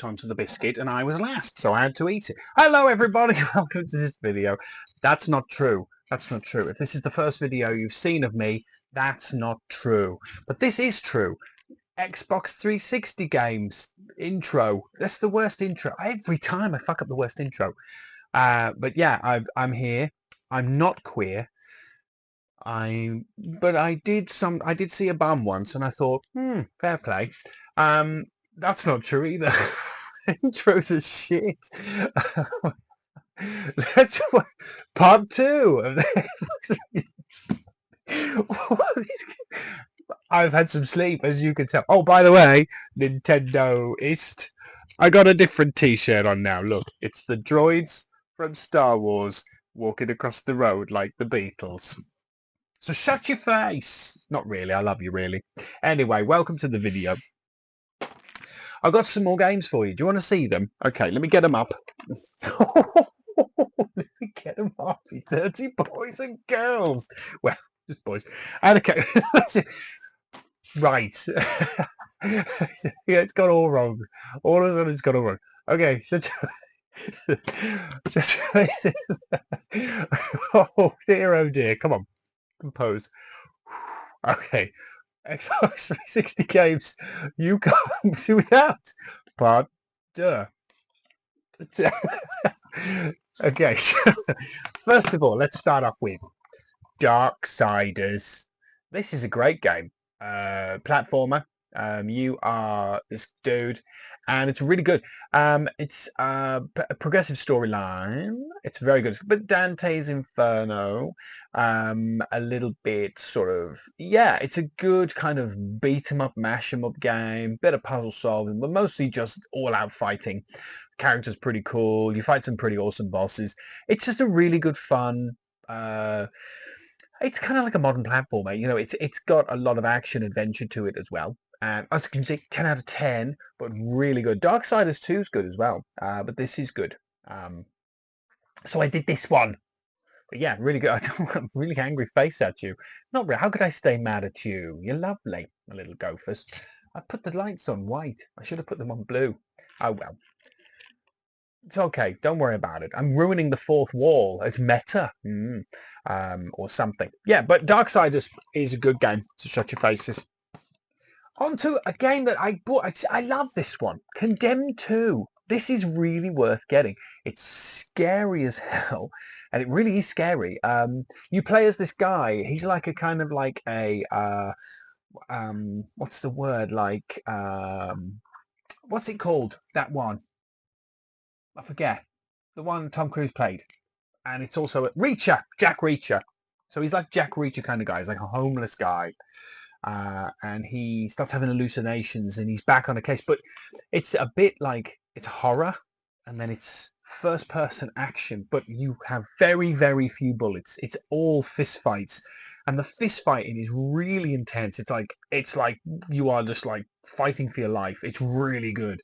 bite onto the biscuit and I was last, so I had to eat it. Hello everybody, welcome to this video. That's not true. That's not true. If this is the first video you've seen of me, that's not true. But this is true. Xbox 360 games intro. That's the worst intro. Every time I fuck up the worst intro. But yeah, I'm here. I'm not queer. But I did see a bum once, and I thought, fair play. That's not true either. Intros are shit. Let's part two of the I've had some sleep, as you can tell. Oh, by the way, Nintendoist. I got a different T-shirt on now. Look, it's the droids from Star Wars walking across the road like the Beatles. So shut your face. Not really. I love you, really. Anyway, welcome to the video. I've got some more games for you. Do you want to see them? Okay, let me get them up. Let me get them up, you dirty boys and girls. Well, just boys. And okay, right. Yeah, it's got all wrong. All of a sudden, it's got all wrong. Okay, just oh dear. Come on, compose. Okay, Xbox 360 games you can't do without. Part duh. Okay, first of all, let's start off with Darksiders. This is a great game. Platformer. You are this dude, and it's really good. It's a progressive storyline. It's very good. But Dante's Inferno, a little bit sort of, yeah, it's a good kind of beat 'em up, mash 'em up game. Bit of puzzle solving, but mostly just all out fighting. Character's pretty cool. You fight some pretty awesome bosses. It's just a really good fun. It's kind of like a modern platformer. You know, it's got a lot of action adventure to it as well. And as you can see, 10 out of 10, but really good. Darksiders 2 is good as well, but this is good. So I did this one. But yeah, really good. I don't have a really angry face at you. Not really. How could I stay mad at you? You're lovely, my little gophers. I put the lights on white. I should have put them on blue. Oh well. It's okay. Don't worry about it. I'm ruining the fourth wall. It's meta. Or something. Yeah, but Darksiders is a good game. So shut your faces. On to a game that I bought. I love this one. Condemned 2. This is really worth getting. It's scary as hell. And it really is scary. You play as this guy. He's like a kind of like a... what's the word? Like... what's it called? That one. I forget. The one Tom Cruise played. And it's also Reacher. Jack Reacher. So he's like Jack Reacher kind of guy. He's like a homeless guy. And he starts having hallucinations and he's back on a case. But it's a bit like, it's horror. And then it's first person action. But you have very, very few bullets. It's all fist fights. And the fist fighting is really intense. It's like you are just like fighting for your life. It's really good.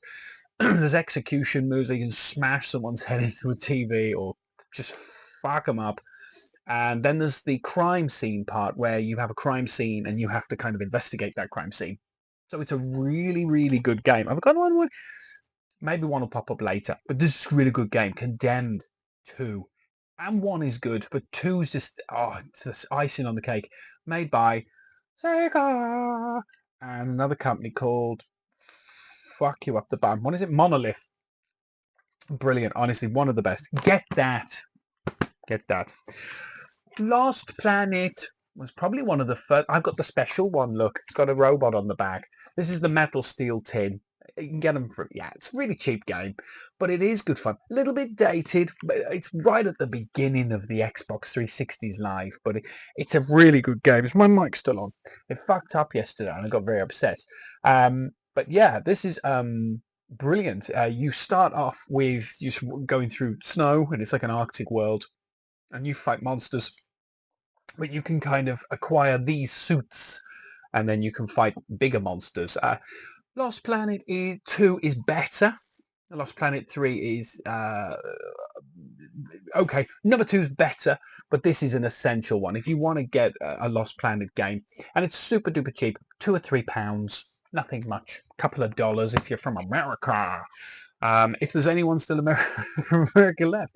There's execution moves. You can smash someone's head into a TV or just fuck them up. And then there's the crime scene part where you have a crime scene and you have to kind of investigate that crime scene. So it's a really, really good game. I've got one. Maybe one will pop up later. But this is a really good game. Condemned 2. And 1 is good, but 2 is just, it's this icing on the cake. Made by Sega and another company called... Fuck you up the bum. What is it? Monolith. Brilliant. Honestly, one of the best. Get that. Get that. Lost Planet was probably one of the first. I've got the special one. Look, it's got a robot on the back. This is the metal steel tin. You can get them for, yeah, it's a really cheap game, but it is good fun. A little bit dated, but it's right at the beginning of the Xbox 360's life, but it's a really good game. Is my mic still on? It fucked up yesterday and I got very upset. But yeah, this is brilliant. You start off with just going through snow, and it's like an Arctic world, and you fight monsters. But you can kind of acquire these suits, and then you can fight bigger monsters. Lost Planet 2 is better. Lost Planet 3 is okay. Number 2 is better, but this is an essential one if you want to get a Lost Planet game, and it's super duper cheap, £2 or £3. Nothing much. A couple of dollars if you're from America. If there's anyone still America left,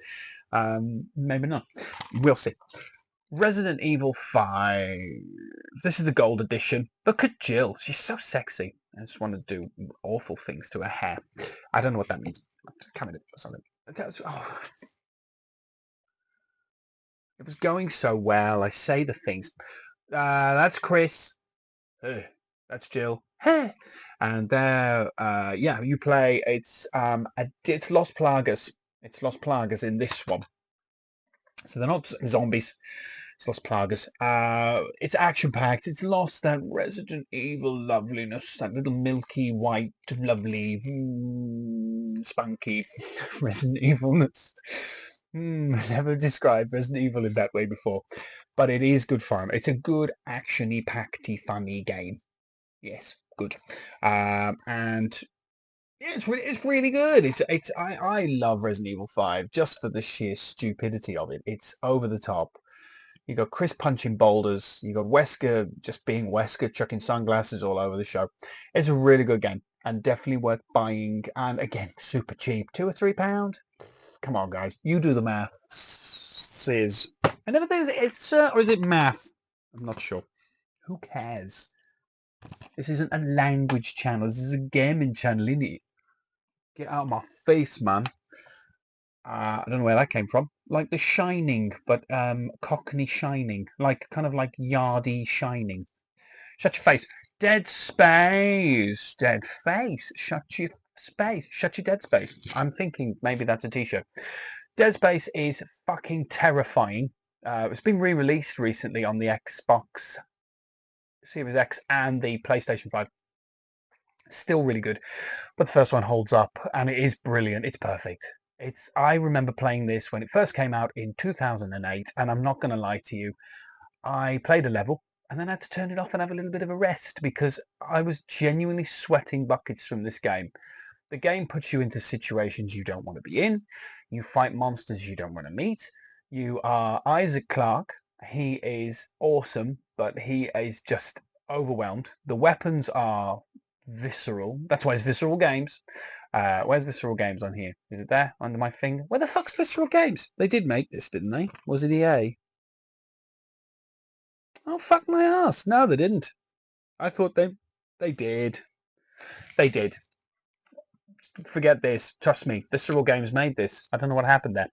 maybe not. We'll see. Resident Evil 5. This is the gold edition. Look at Jill. She's so sexy. I just want to do awful things to her hair. I don't know what that means. Come in or something. Oh, it was going so well. I say the things. That's Chris. That's Jill. And there, yeah, you play. It's Los Plagas. It's Los Plagas in this one. So they're not zombies. It's Los Plagas. It's action-packed. It's lost that Resident Evil loveliness, that little milky white, lovely, spunky Resident Evilness. Never described Resident Evil in that way before, but it is good fun. It's a good action-y, packed-y, funny game. Yes, good. And yeah, it's really good. I love Resident Evil 5 just for the sheer stupidity of it. It's over the top. You got Chris punching boulders. You got Wesker just being Wesker, chucking sunglasses all over the show. It's a really good game and definitely worth buying. And again, super cheap, £2 or £3. Come on, guys, you do the math. I never think it's or is it math? I'm not sure. Who cares? This isn't a language channel. This is a gaming channel, isn't it? Get out of my face, man. I don't know where that came from. Like The Shining, but Cockney Shining. Like, kind of like Yardy Shining. Shut your face. Dead Space. Dead Face. Shut your space. Shut your dead space. I'm thinking maybe that's a t-shirt. Dead Space is fucking terrifying. It's been re-released recently on the Xbox Series X and the PlayStation 5. Still really good, but the first one holds up and it is brilliant. It's perfect. I remember playing this when it first came out in 2008, and I'm not going to lie to you, I played a level and then had to turn it off and have a little bit of a rest because I was genuinely sweating buckets from this game. The game puts you into situations you don't want to be in. You fight monsters you don't want to meet. You are Isaac Clarke. He is awesome, but he is just overwhelmed. The weapons are visceral. That's why it's Visceral Games. Where's Visceral Games on here? Is it there under my finger? Where the fuck's Visceral Games? They did make this, didn't they? Was it EA? Oh, fuck my ass. No, they didn't. I thought they did. They did. Forget this. Trust me. Visceral Games made this. I don't know what happened there.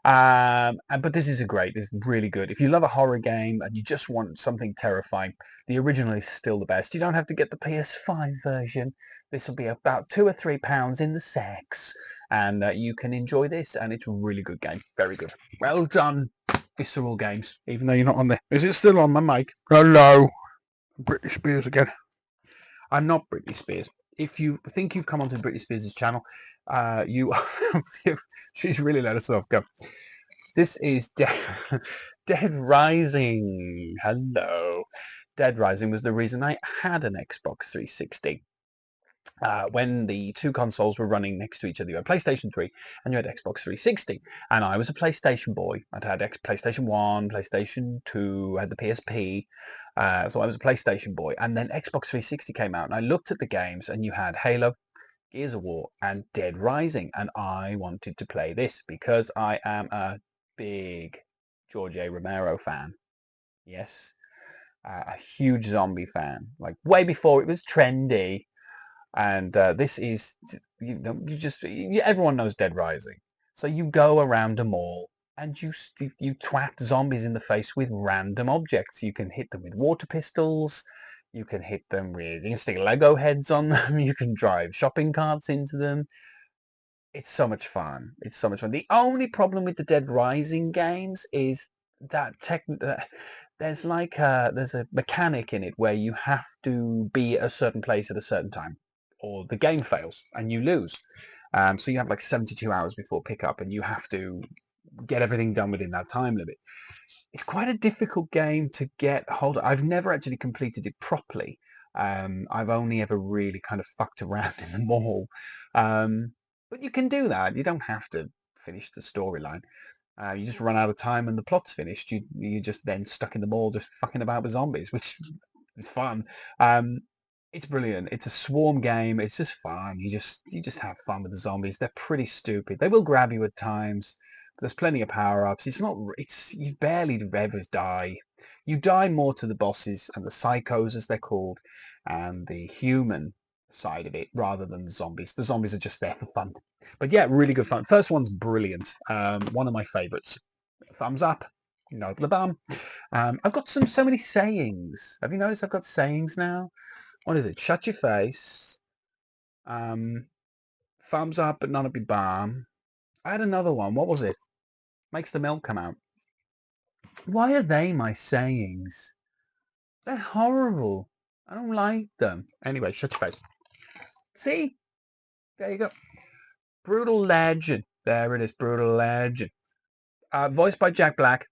But this is it's really good. If you love a horror game and you just want something terrifying, the original is still the best. You don't have to get the PS5 version. This will be about £2 or £3 in the sex, and you can enjoy this. And it's a really good game. Very good. Well done, Visceral Games. Even though you're not on there, is it still on my mic? Hello, Britney Spears again. I'm not Britney Spears. If you think you've come onto Britney Spears' channel, you she's really let herself go. This is Dead Rising. Hello. Dead Rising was the reason I had an Xbox 360. When the two consoles were running next to each other, you had PlayStation 3 and you had Xbox 360. And I was a PlayStation boy. I'd had PlayStation 1, PlayStation 2, I had the PSP. So I was a PlayStation boy. And then Xbox 360 came out and I looked at the games and you had Halo, Gears of War and Dead Rising. And I wanted to play this because I am a big George A. Romero fan. Yes. A huge zombie fan. Like way before it was trendy. And this is, everyone knows Dead Rising. So you go around a mall and you twat zombies in the face with random objects. You can hit them with water pistols. You can hit them with, you can stick Lego heads on them. You can drive shopping carts into them. It's so much fun. It's so much fun. The only problem with the Dead Rising games is that there's there's a mechanic in it where you have to be at a certain place at a certain time, or the game fails and you lose. So you have like 72 hours before pickup, and you have to get everything done within that time limit. It's quite a difficult game to get hold of. I've never actually completed it properly. I've only ever really kind of fucked around in the mall. But you can do that. You don't have to finish the storyline. You just run out of time and the plot's finished. You're just then stuck in the mall just fucking about with zombies, which is fun. It's brilliant. It's a swarm game. It's just fun. You just have fun with the zombies. They're pretty stupid. They will grab you at times. But there's plenty of power-ups. It's not. It's you barely ever die. You die more to the bosses and the psychos, as they're called, and the human side of it, rather than the zombies. The zombies are just there for fun. But yeah, really good fun. First one's brilliant. One of my favorites. Thumbs up. No the bum. I've got so many sayings. Have you noticed I've got sayings now? What is it? Shut your face. Um, Thumbs up, but none of your balm. I had another one. What was it? Makes the milk come out. Why are they my sayings? They're horrible. I don't like them. Anyway, shut your face. See? There you go. Brutal Legend. There it is. Brutal Legend. Voiced by Jack Black.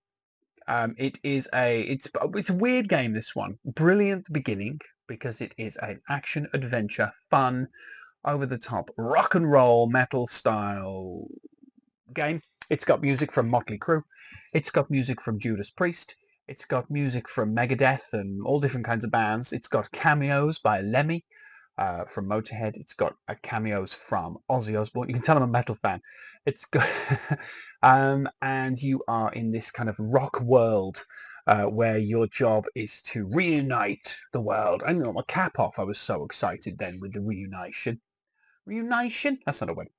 It's a weird game. This one. Brilliant beginning because it is an action adventure, fun, over the top, rock and roll metal style game. It's got music from Motley Crue. It's got music from Judas Priest. It's got music from Megadeth and all different kinds of bands. It's got cameos by Lemmy from Motorhead. It's got cameos from Ozzy Osbourne. You can tell I'm a metal fan. It's got, and you are in this kind of rock world where your job is to reunite the world. I know my cap off. I was so excited then with the reunition. Reunition? That's not a word.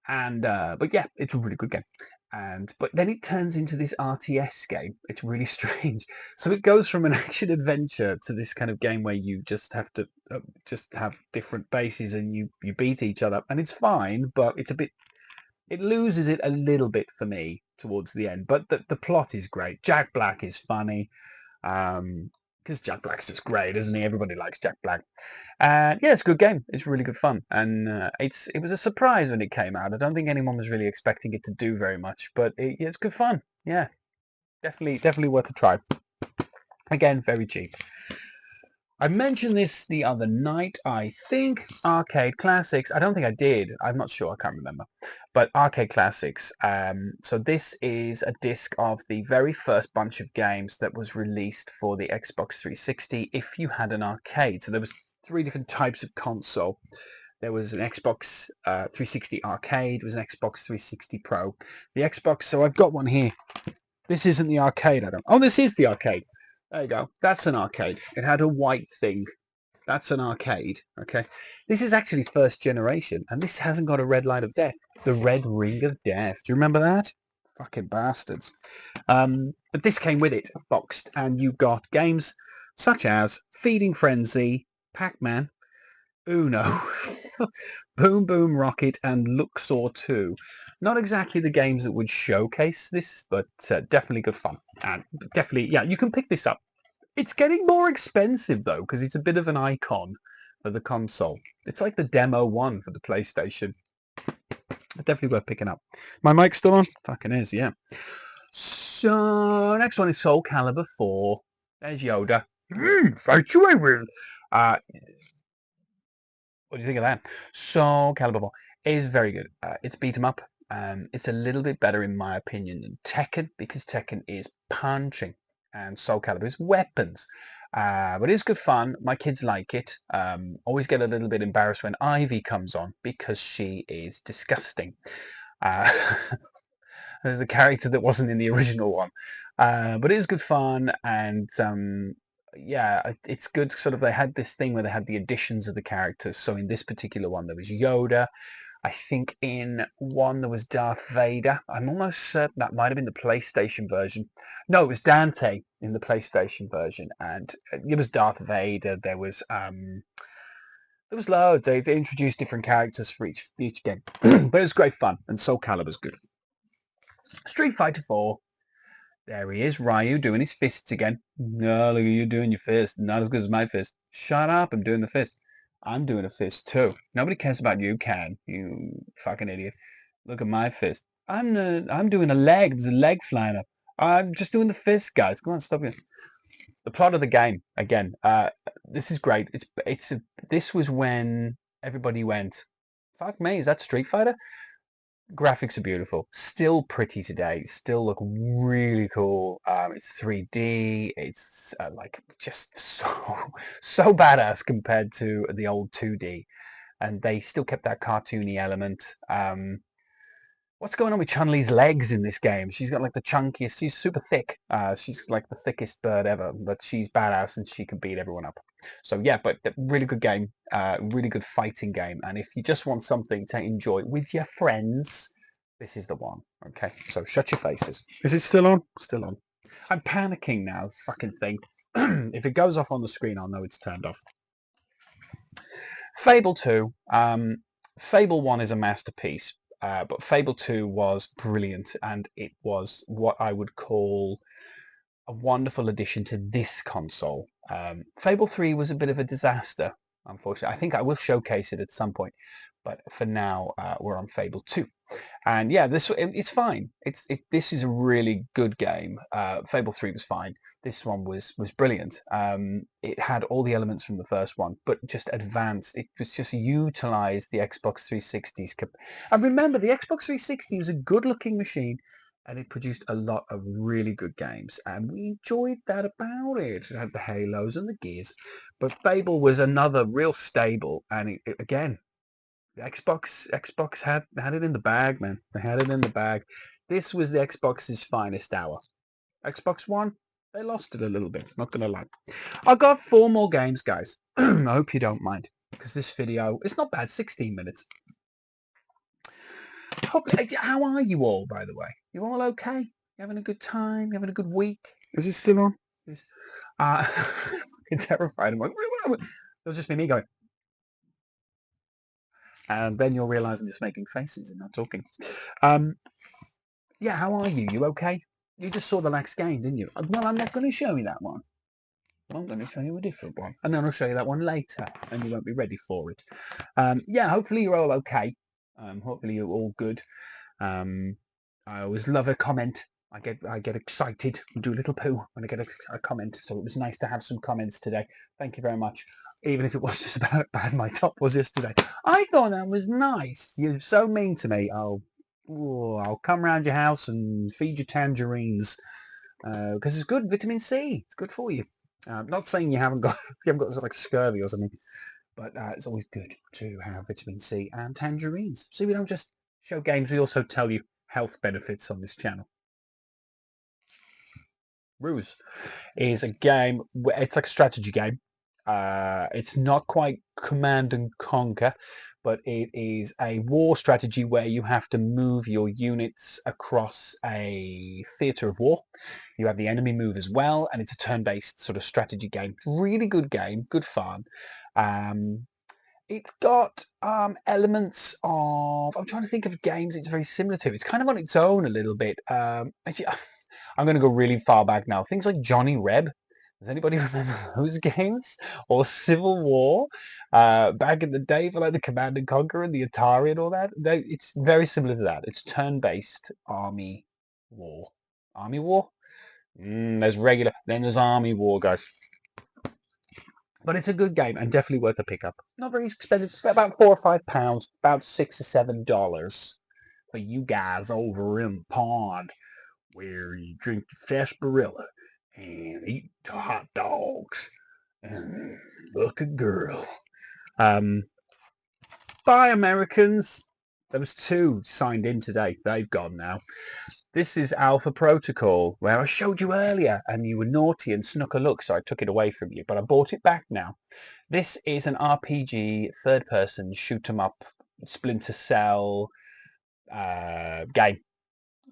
And but yeah, it's a really good game. And but then it turns into this RTS game. It's really strange. So it goes from an action adventure to this kind of game where you just have to just have different bases and you beat each other, and it's fine. But it's a bit. It loses it a little bit for me towards the end. But the plot is great. Jack Black is funny. Because Jack Black's just great, isn't he? Everybody likes Jack Black. Yeah, it's a good game. It's really good fun, and it was a surprise when it came out. I don't think anyone was really expecting it to do very much, but yeah, it's good fun. Yeah, definitely worth a try. Again, very cheap. I mentioned this the other night. I think Arcade Classics. I don't think I did. I'm not sure. I can't remember. But Arcade Classics. So this is a disc of the very first bunch of games that was released for the Xbox 360. If you had an arcade, so there was three different types of console. There was an Xbox 360 Arcade. There was an Xbox 360 Pro. The Xbox. So I've got one here. This isn't the arcade. I don't. Oh, this is the arcade. There you go. That's an arcade. It had a white thing. That's an arcade. Okay. This is actually first generation, and this hasn't got a red light of death. The red ring of death. Do you remember that? Fucking bastards. But this came with it, boxed, and you got games such as Feeding Frenzy, Pac-Man, Uno, Boom Boom Rocket, and Luxor 2. Not exactly the games that would showcase this, but definitely good fun. And definitely, yeah, you can pick this up. It's getting more expensive though, because it's a bit of an icon for the console. It's like the demo one for the PlayStation. Definitely worth picking up. My mic still on? Fucking is, yeah. So next one is Soul Calibur 4. There's Yoda. Fight you I will. What do you think of that? Soul Calibur 4 is very good. It's beat 'em up. It's a little bit better in my opinion than Tekken because Tekken is punching and Soul Calibur is weapons. But it's good fun. My kids like it. Always get a little bit embarrassed when Ivy comes on because she is disgusting. Uh, there's a character that wasn't in the original one, but it is good fun and yeah, it's good. Sort of, they had this thing where they had the additions of the characters. So in this particular one, there was Yoda. I think in one there was Darth Vader. I'm almost certain that might have been the PlayStation version. No, it was Dante in the PlayStation version, and it was Darth Vader. There was loads. They introduced different characters for each game, but it was great fun. And Soul Calibur's good. Street Fighter 4. There he is, Ryu, doing his fists again. No, look at you doing your fist. Not as good as my fist. Shut up, I'm doing the fist. I'm doing a fist too. Nobody cares about you, Can. You fucking idiot. Look at my fist. I'm doing a leg. There's a leg flying up. I'm just doing the fist, guys. Come on, stop it. The plot of the game, again, this is great. This was when everybody went, fuck me, is that Street Fighter? graphics are beautiful, still pretty today, still look really cool. It's 3D. It's like just so badass compared to the old 2D, and they still kept that cartoony element. What's going on with Chun-Li's legs in this game? She's got like the chunkiest. She's super thick. She's like the thickest bird ever, but she's badass and she can beat everyone up. So yeah, but really good game, really good fighting game. And if you just want something to enjoy with your friends, this is the one. Okay, so shut your faces. Is it still on? Still on. I'm panicking now. Fucking thing. If it goes off on the screen, I'll know it's turned off. Fable 2. Fable 1 is a masterpiece, but Fable 2 was brilliant, and it was what I would call a wonderful addition to this console. Fable 3 was a bit of a disaster, unfortunately. I think I will showcase it at some point, but for now, we're on Fable 2. And yeah, it's fine. This is a really good game. Fable 3 was fine. This one was brilliant. It had all the elements from the first one, but just advanced. It was just utilized the Xbox 360's. And remember, the Xbox 360 was a good-looking machine, and it produced a lot of really good games, and we enjoyed that about it. It had the Halos and the Gears, but Fable was another real stable, and again, the Xbox had it in the bag, man. They had it in the bag. This was the Xbox's finest hour. Xbox One, they lost it a little bit. Not gonna lie. I got 4 more games, guys. I hope you don't mind, because this video it's not bad. 16 minutes. How are you all, by the way? You all okay? You having a good time? You having a good week? Is this still on? Uh, I'm terrified. I'm like, it'll just be me going. And then you'll realise I'm just making faces and not talking. Yeah, how are you? You okay? You just saw the last game, didn't you? Well, I'm not going to show you that one. I'm going to show you a different one. And then I'll show you that one later, and you won't be ready for it. Yeah, hopefully you're all okay. Hopefully you're all good. I always love a comment. I get excited and do a little poo when I get a comment. So it was nice to have some comments today. Thank you very much. Even if it was just about how bad my top was yesterday. I thought that was nice. You're so mean to me. I'll come round your house and feed you tangerines because it's good. Vitamin C. It's good for you. Not saying you haven't got like scurvy or something, but it's always good to have vitamin C and tangerines. So we don't just show games; we also tell you health benefits on this channel. Ruse is a game. It's like a strategy game. It's not quite Command and Conquer, but it is a war strategy where you have to move your units across a theatre of war. You have the enemy move as well, and it's a turn-based sort of strategy game. Really good game, good fun. It's got elements of. I'm trying to think of games it's very similar to. It's kind of on its own a little bit. Actually, I'm going to go really far back now. Things like Johnny Reb. Does anybody remember those games? Or Civil War? Back in the day for like the Command and Conquer and the Atari and all that? It's very similar to that. It's turn-based army war. Army war? There's regular, then there's army war, guys. But it's a good game and definitely worth a pickup. Not very expensive. It's about £4 or £5, about $6 or $7 for you guys over in the pond where you drink the sarsaparilla and eat the hot dogs and look a girl. Bye, Americans. There was 2 signed in today. They've gone now. This is Alpha Protocol, where I showed you earlier, and you were naughty and snuck a look, so I took it away from you. But I bought it back now. This is an RPG, third-person, shoot-'em-up, Splinter Cell game.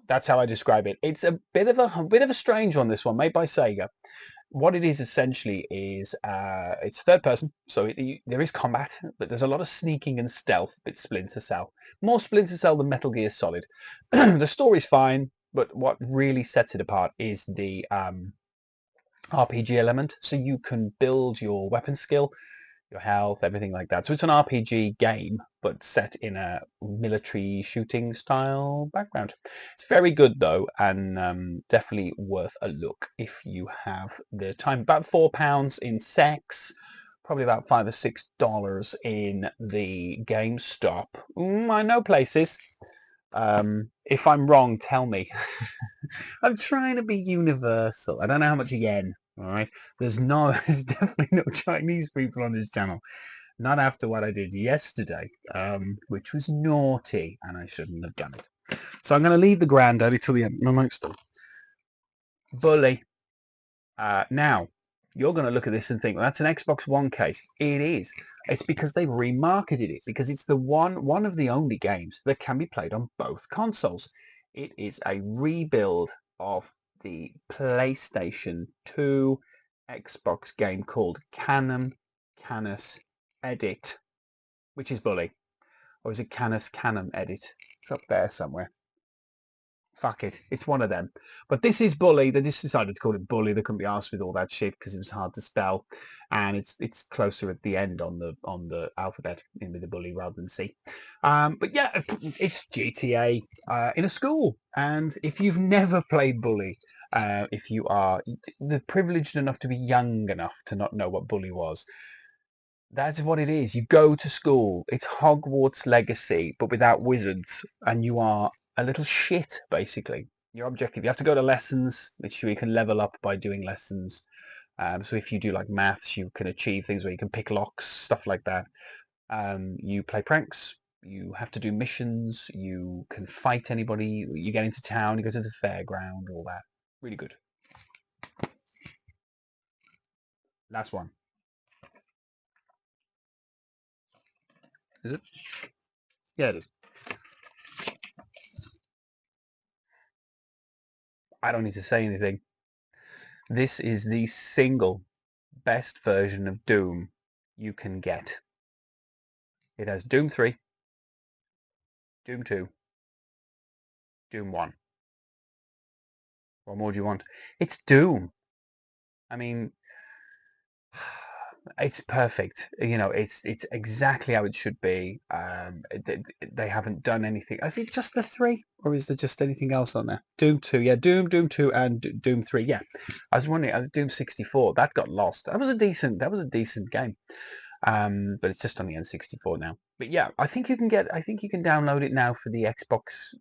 That's how I describe it. It's a bit of a strange one. This one, made by Sega. What it is essentially is it's third person, so there is combat, but there's a lot of sneaking and stealth. Bit Splinter Cell, more Splinter Cell than Metal Gear Solid. The story's fine, but what really sets it apart is the RPG element. So you can build your weapon skill, your health, everything like that. So it's an RPG game, but set in a military shooting style background. It's very good though, and definitely worth a look if you have the time. About £4 in sex, probably about $5 or $6 in the GameStop. I know places. If I'm wrong, tell me. I'm trying to be universal. I don't know how much yen. All right. There's definitely no Chinese people on this channel. Not after what I did yesterday, which was naughty, and I shouldn't have done it. So I'm going to leave the granddaddy till the end. No, no, stop. Bully. Now, you're going to look at this and think, well, that's an Xbox One case. It is. It's because they've remarketed it, because it's the one of the only games that can be played on both consoles. It is a rebuild of the PlayStation 2 Xbox game called Canis Edit, which is Bully. Or is it Canis Edit? It's up there somewhere. Fuck it, it's one of them. But this is Bully. They just decided to call it Bully. They couldn't be asked with all that shit because it was hard to spell, and it's closer at the end on the alphabet in with the Bully rather than C. But yeah, it's GTA in a school, and if you've never played Bully, if you are privileged enough to be young enough to not know what Bully was, that's what it is. You go to school. It's Hogwarts Legacy, but without wizards, and you are a little shit, basically. Your objective, you have to go to lessons, which you can level up by doing lessons. So if you do like maths, you can achieve things where you can pick locks, stuff like that. You play pranks. You have to do missions. You can fight anybody. You get into town. You go to the fairground. All that. Really good. Last one. Is it? Yeah, it is. I don't need to say anything. This is the single best version of Doom you can get. It has Doom 3, Doom 2, Doom 1. What more do you want? It's Doom. I mean, it's perfect. You know, it's exactly how it should be. They haven't done anything. Is it just the 3, or is there just anything else on there? Doom 2, yeah, Doom 2, and Doom 3, yeah. I was wondering, Doom 64, that got lost. That was a decent game. But it's just on the N64 now. But yeah, I think you can download it now for the Xbox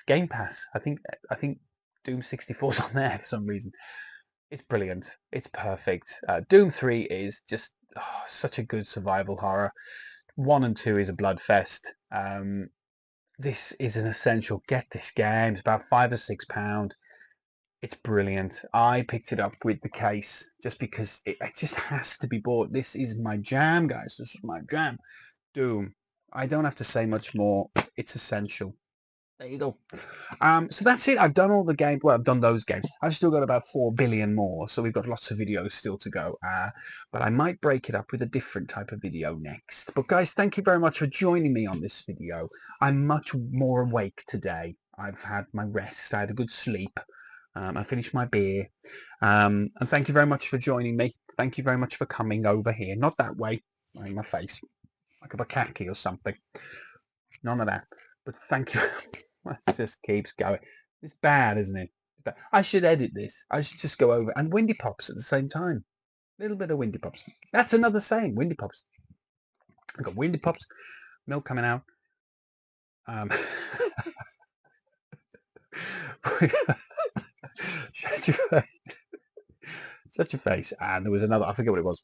Game Pass. I think Doom 64's on there for some reason. It's brilliant. It's perfect. Doom 3 is just such a good survival horror. 1 and 2 is a bloodfest. This is an essential. Get this game. It's about £5 or £6. It's brilliant. I picked it up with the case just because it just has to be bought. This is my jam, guys. This is my jam. Doom. I don't have to say much more. It's essential. There you go. So that's it. I've done all the games. Well, I've done those games. I've still got about 4 billion more. So we've got lots of videos still to go. But I might break it up with a different type of video next. But guys, thank you very much for joining me on this video. I'm much more awake today. I've had my rest. I had a good sleep. I finished my beer. And thank you very much for joining me. Thank you very much for coming over here. Not that way, in my face, like a macaque or something. None of that. But thank you. It just keeps going. It's bad, isn't it? I should edit this. I should just go over and windy pops at the same time. A little bit of windy pops. That's another saying, windy pops. I've got windy pops, milk coming out. Shut your face. And there was another, I forget what it was.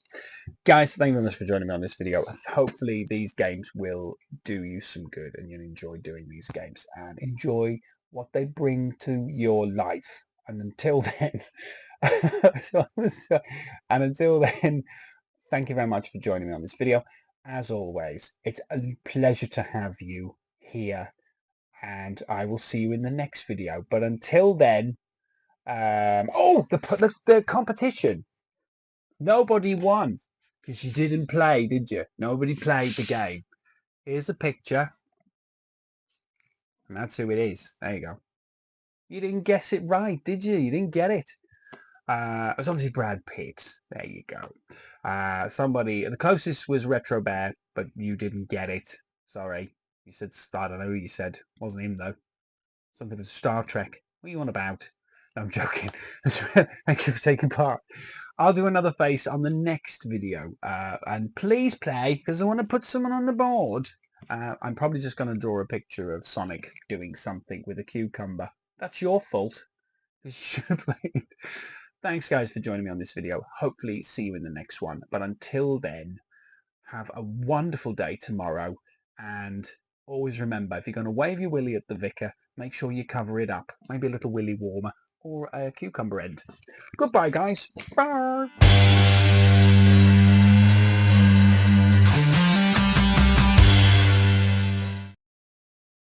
Guys, thank you very much for joining me on this video. Hopefully these games will do you some good and you'll enjoy doing these games and enjoy what they bring to your life. And until then, thank you very much for joining me on this video. As always, it's a pleasure to have you here, and I will see you in the next video. But until then, the competition. Nobody won because you didn't play, did you? Nobody played the game. Here's a picture, and that's who it is. There you go. You didn't guess it right, did you? You didn't get it. It was obviously Brad Pitt. There you go. The closest was Retro Bear, but you didn't get it. Sorry. You said, I don't know who you said. Wasn't him, though. Something with Star Trek. What are you on about? No, I'm joking. Thank you for taking part. I'll do another face on the next video. And please play, because I want to put someone on the board. I'm probably just going to draw a picture of Sonic doing something with a cucumber. That's your fault. You should have played. Thanks, guys, for joining me on this video. Hopefully see you in the next one. But until then, have a wonderful day tomorrow. And always remember, if you're going to wave your willy at the vicar, make sure you cover it up. Maybe a little willy warmer or a cucumber end. Goodbye, guys. Bye.